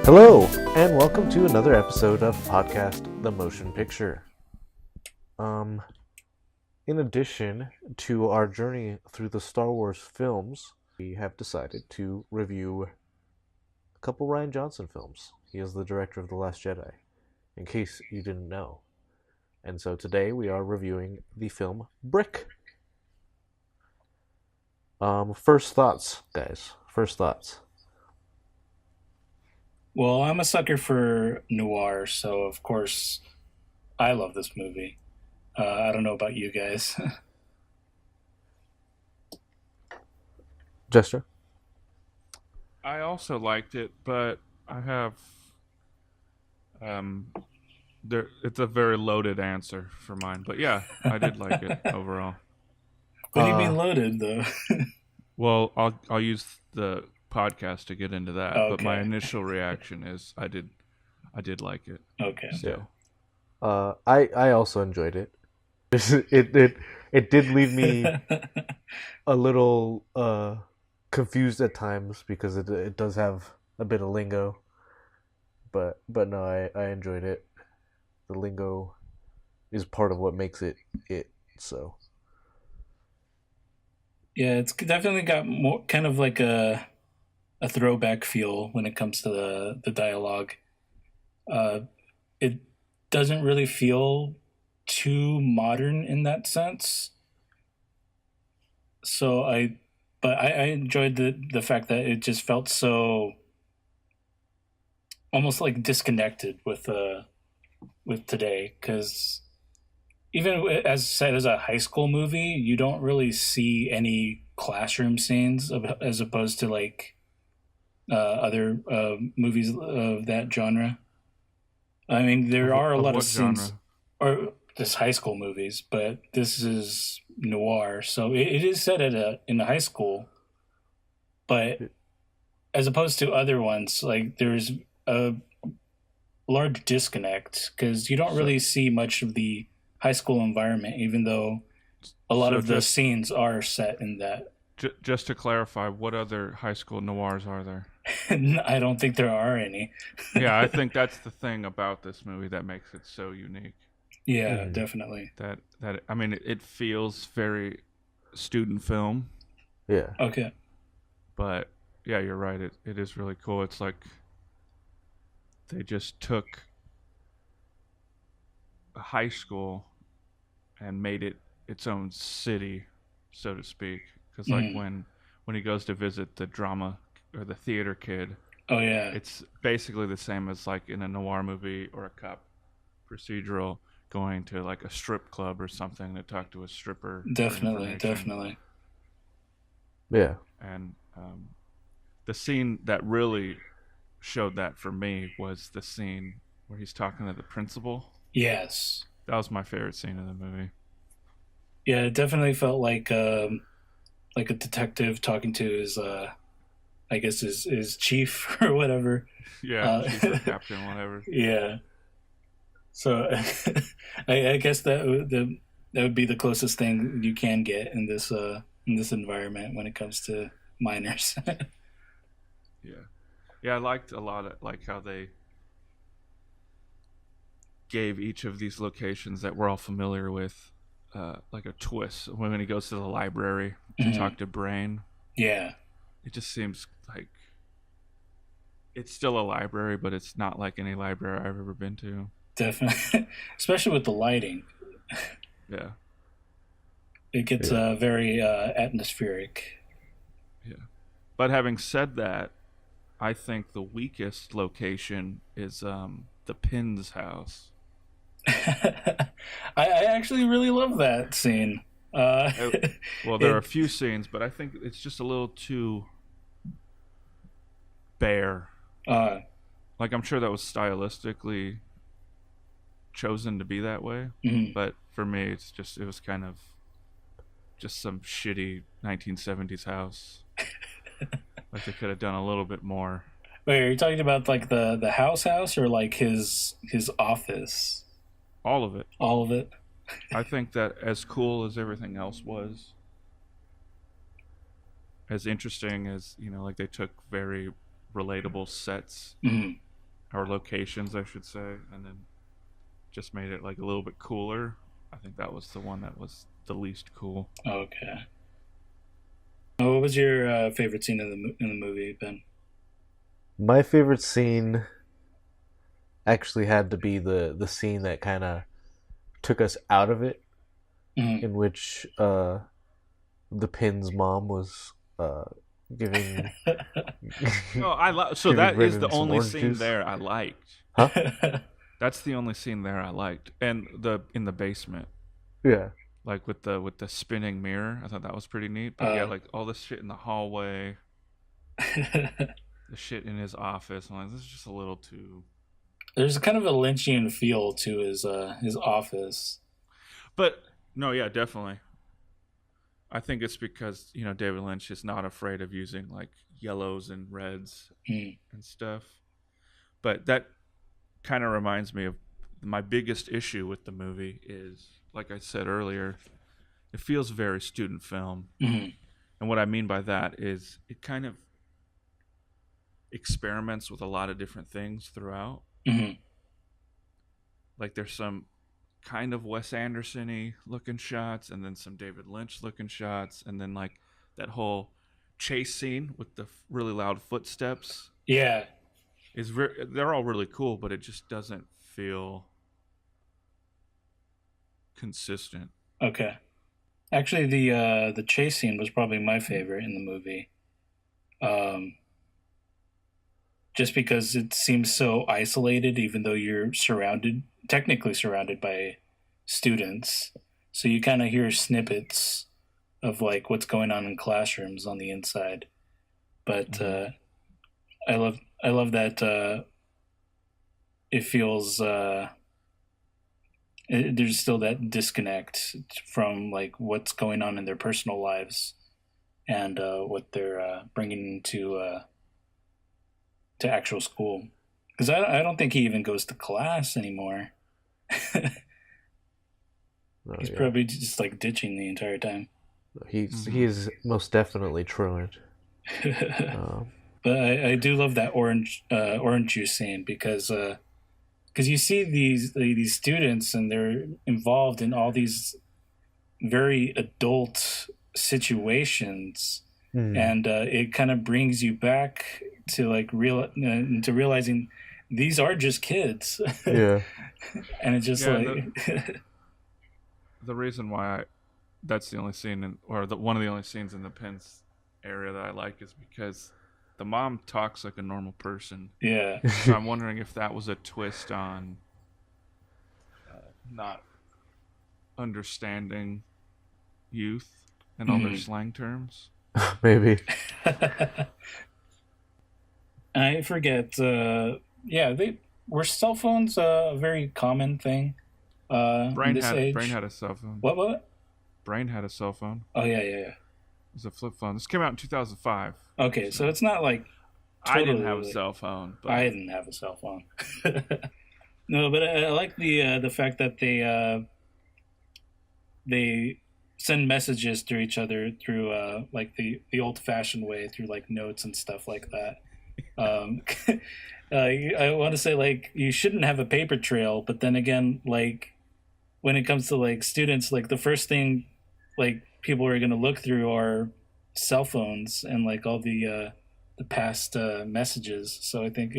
Hello, and welcome to another episode of Podcast The Motion Picture. In addition to our journey through the Star Wars films, we have decided to review a couple Rian Johnson films. He is the director of The Last Jedi, in case you didn't know. And so today we are reviewing the film Brick. First thoughts, guys. First thoughts. Well, I'm a sucker for Noir, so of course I love this movie. I don't know about you guys. Jester? I also liked it, but I have it's a very loaded answer for mine. But yeah, I did like it overall. What do you mean loaded, though? Well, I'll use the podcast to get into that, Okay. but my initial reaction is I did like it. Okay. Still. I also enjoyed it. It did leave me a little confused at times because it does have a bit of lingo, but no, I enjoyed it. The lingo is part of what makes it so. Yeah, it's definitely got more kind of like a throwback feel when it comes to the dialogue. It doesn't really feel too modern in that sense. So I enjoyed the fact that it just felt so almost like disconnected with today, because even as said as a high school movie, you don't really see any classroom scenes as opposed to like other movies of that genre. I mean, there are a lot of scenes, or just high school movies, but this is noir, so it is set in a high school. But as opposed to other ones, like there's a large disconnect because you don't really see much of the high school environment, even though a lot of the scenes are set in that. Just to clarify, what other high school noirs are there? I don't think there are any. Yeah, I think that's the thing about this movie that makes it so unique. Yeah, definitely. That I mean, it feels very student film. Yeah. Okay. But yeah, you're right. It is really cool. It's like they just took a high school and made it its own city, so to speak. Because like when he goes to visit the drama or the theater kid, oh yeah, it's basically the same as like in a noir movie or a cop procedural going to like a strip club or something to talk to a stripper. Definitely. Yeah. And the scene that really showed that for me was the scene where he's talking to the principal. Yes. That was my favorite scene in the movie. Yeah, it definitely felt like a detective talking to his I guess his chief or whatever. Yeah, chief or captain, whatever. Yeah. So I guess that would be the closest thing you can get in this environment when it comes to minors. Yeah, I liked a lot of like how they gave each of these locations that we're all familiar with like a twist. When he goes to the library to talk to Brain, yeah, it just seems like it's still a library, but it's not like any library I've ever been to. Definitely, especially with the lighting. Yeah, it gets very atmospheric. Yeah, but having said that, I think the weakest location is the Pin's house. I actually really love that scene. Well, there are a few scenes, but I think it's just a little too bare. Like I'm sure that was stylistically chosen to be that way, but for me, it was kind of just some shitty 1970s house. Like they could have done a little bit more. Wait, are you talking about like the house or like his office? All of it. All of it. I think that as cool as everything else was, as interesting as, like they took very relatable sets or locations, I should say, and then just made it like a little bit cooler. I think that was the one that was the least cool. Okay. What was your favorite scene in the movie, Ben? My favorite scene actually had to be the scene that kind of took us out of it, in which the Pin's mom was giving. So that is the only scene juice. there I liked. Huh? That's the only scene there I liked, and in the basement. Yeah. Like with the spinning mirror, I thought that was pretty neat. But yeah, like all this shit in the hallway, the shit in his office. I'm like, this is just a little too. There's kind of a Lynchian feel to his office. But no, yeah, definitely. I think it's because David Lynch is not afraid of using like yellows and reds and stuff. But that kind of reminds me of my biggest issue with the movie is, like I said earlier, it feels very student film. Mm-hmm. And what I mean by that is it kind of experiments with a lot of different things throughout. Mm-hmm. Like there's some kind of Wes Anderson-y looking shots, and then some David Lynch looking shots, and then like that whole chase scene with the really loud footsteps. Yeah. They're all really cool, but it just doesn't feel consistent. Okay. Actually, the chase scene was probably my favorite in the movie. Just because it seems so isolated, even though you're technically surrounded by students. So you kind of hear snippets of like what's going on in classrooms on the inside. But I love that it feels there's still that disconnect from like what's going on in their personal lives and what they're bringing to actual school, because I don't think he even goes to class anymore. He's probably just like ditching the entire time. He is most definitely truant. But I do love that orange juice scene because you see these students and they're involved in all these very adult situations, and it kind of brings you back to like to realizing these are just kids. Yeah. And it's just the reason why that's the only scene one of the only scenes in the Pence area that I like is because the mom talks like a normal person. Yeah. So I'm wondering if that was a twist on not understanding youth and all their slang terms. Maybe. I forget. Were cell phones a very common thing? Brain this age? Brain had a cell phone. What? Brain had a cell phone. Oh yeah. It was a flip phone. This came out in 2005. Okay, so it's not like I didn't have a cell phone. But I didn't have a cell phone. No, but I like the fact that they send messages to each other through like the old fashioned way, through like notes and stuff like that. I want to say like you shouldn't have a paper trail, but then again, like when it comes to like students, like the first thing like people are going to look through are cell phones and like all the past messages. So I think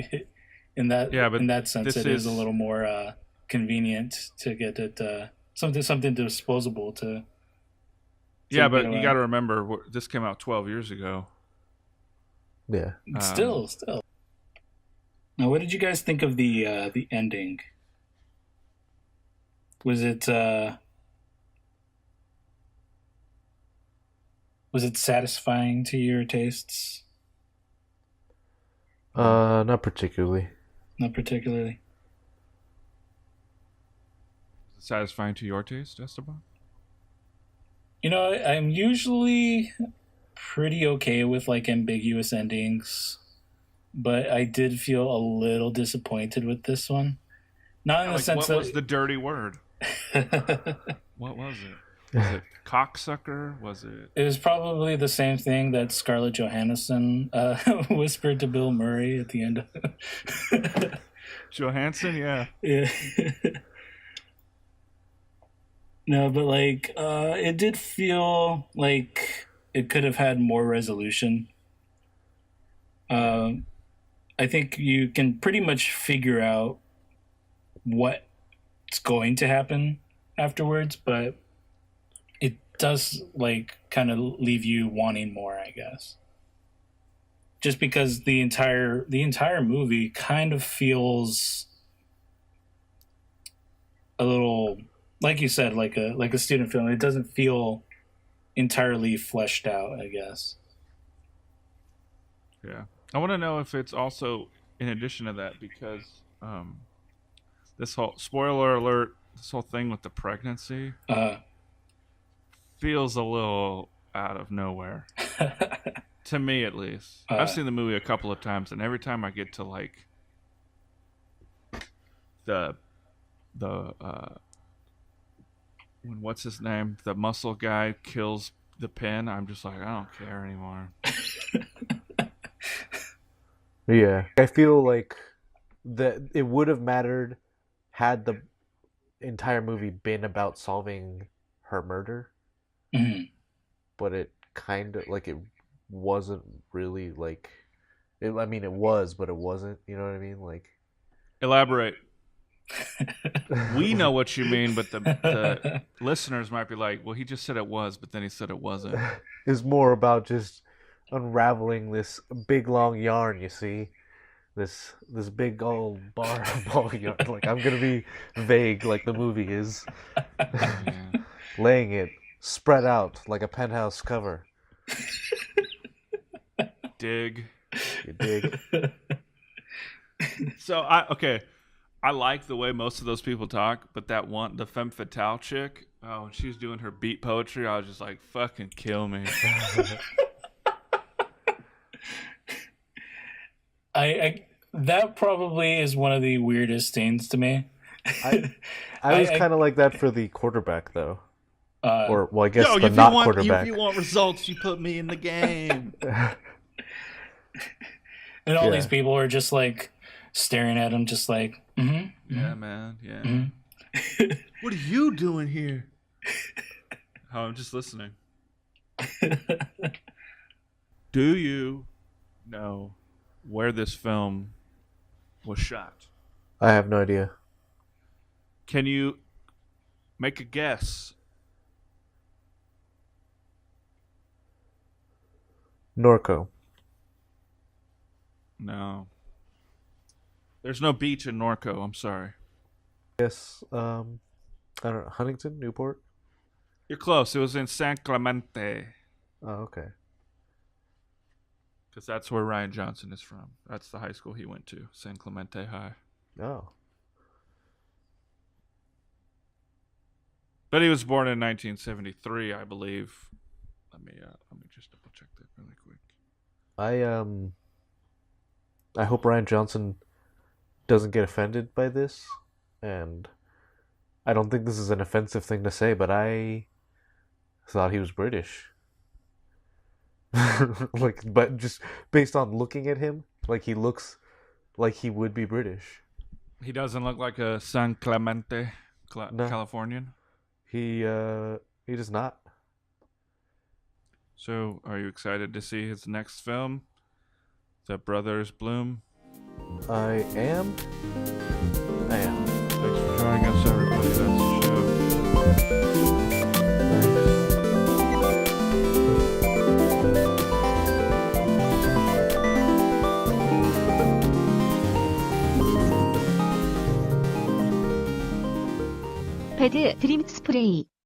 in that sense, it is a little more convenient to get it something disposable to. Yeah, but you got to remember this came out 12 years ago. Yeah. Still. Now, what did you guys think of the ending? Was it satisfying to your tastes? Not particularly. Not particularly. Satisfying to your taste, Esteban? I'm usually pretty okay with like ambiguous endings, but I did feel a little disappointed with this one. Not in the sense what was the dirty word? What was it? Was it cocksucker? Was it? It was probably the same thing that Scarlett Johansson whispered to Bill Murray at the end. Johansson, yeah. Yeah. No, but like it did feel like it could have had more resolution. Um, I think you can pretty much figure out what's going to happen afterwards, but it does like kind of leave you wanting more, I guess. Just because the entire movie kind of feels a little, like you said, like a student film. It doesn't feel entirely fleshed out, I guess. Yeah. I want to know if it's also in addition to that because this whole spoiler alert, this whole thing with the pregnancy feels a little out of nowhere. To me, at least. I've seen the movie a couple of times, and every time I get to like the when what's his name, the muscle guy kills the pin, I'm just like, I don't care anymore. Yeah, I feel like that it would have mattered had the entire movie been about solving her murder, but it kind of like it wasn't really like it. I mean, it was, but it wasn't. You know what I mean? Like, elaborate. We know what you mean, but the listeners might be like, well, he just said it was, but then he said it wasn't. It's more about just unraveling this big long yarn, you see, this big old ball yarn. Like, I'm gonna be vague like the movie is. Yeah. Laying it spread out like a penthouse cover. Dig. You dig? So I like the way most of those people talk, but that one, the femme fatale chick, when she was doing her beat poetry, I was just like, fucking kill me. I that probably is one of the weirdest scenes to me. I was kind of like that for the quarterback though, or well, I guess Yo, the not quarterback. If you want results, you put me in the game. And all these people are just like staring at him, just like, yeah, man, yeah. What are you doing here? Oh, I'm just listening. Do you know where this film was shot? I have no idea. Can you make a guess? Norco. No. There's no beach in Norco, I'm sorry. Yes, I don't know, Huntington, Newport? You're close. It was in San Clemente. Oh, okay. Because that's where Ryan Johnson is from. That's the high school he went to, San Clemente High. Oh. But he was born in 1973, I believe. Let me just double check that really quick. I hope Ryan Johnson doesn't get offended by this, and I don't think this is an offensive thing to say, but I thought he was British. Like, but just based on looking at him, like he looks like he would be British. He doesn't look like a San Clemente No. Californian. He does not. So, are you excited to see his next film, The Brothers Bloom? I am. Thanks for joining us, everybody. That's the show. 배드 드림 스프레이